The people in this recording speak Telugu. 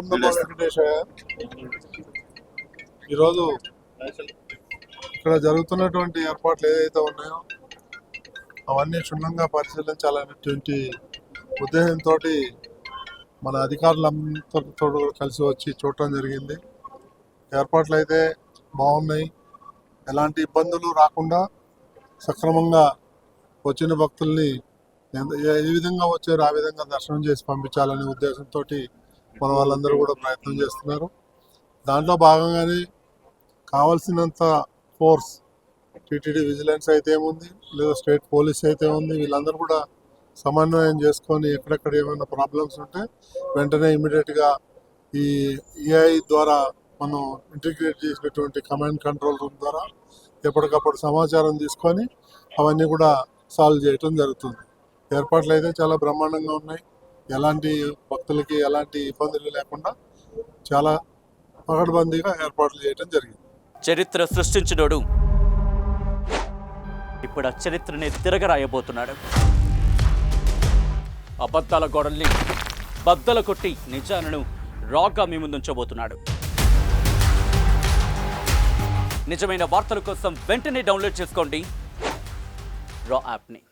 ఓం నమో వెంకటేశాయ. ఈరోజు ఇక్కడ జరుగుతున్నటువంటి ఏర్పాట్లు ఏదైతే ఉన్నాయో అవన్నీ క్షుణ్ణంగా పరిశీలించాలనేటువంటి ఉద్దేశంతో మన అధికారులందరితో కలిసి వచ్చి చూడటం జరిగింది. ఏర్పాట్లు అయితే బాగున్నాయి. ఎలాంటి ఇబ్బందులు రాకుండా సక్రమంగా వచ్చిన భక్తుల్ని ఏ విధంగా వచ్చారో ఆ విధంగా దర్శనం చేసి పంపించాలనే ఉద్దేశంతో మన వాళ్ళందరూ కూడా ప్రయత్నం చేస్తున్నారు. దాంట్లో భాగంగానే కావాల్సినంత ఫోర్స్ టీటీడీ విజిలెన్స్ అయితే ఏముంది, లేదా స్టేట్ పోలీస్ అయితే ఉంది, వీళ్ళందరూ కూడా సమన్వయం చేసుకొని ఎక్కడెక్కడ ఏమైనా ప్రాబ్లమ్స్ ఉంటే వెంటనే ఇమీడియట్గా ఈ ఏఐ ద్వారా మనం ఇంటిగ్రేట్ చేసినటువంటి కమాండ్ కంట్రోల్ రూమ్ ద్వారా ఎప్పటికప్పుడు సమాచారం తీసుకొని అవన్నీ కూడా సాల్వ్ చేయటం జరుగుతుంది. ఏర్పాట్లు అయితే చాలా బ్రహ్మాండంగా ఉన్నాయి. ఎలాంటి భక్తులకి ఎలాంటి ఇబ్బందులు లేకుండా చాలా పకడ్బందీగా ఏర్పాట్లు చేయడం జరిగింది. చరిత్ర సృష్టించినోడు ఇప్పుడు ఆ చరిత్రని తిరగరాయబోతున్నాడు. అబద్ధాల గోడల్ని బద్దల కొట్టి నిజాలను రాగా మీ ముందుంచబోతున్నాడు. నిజమైన వార్తల కోసం వెంటనే డౌన్లోడ్ చేసుకోండి రా యాప్ని.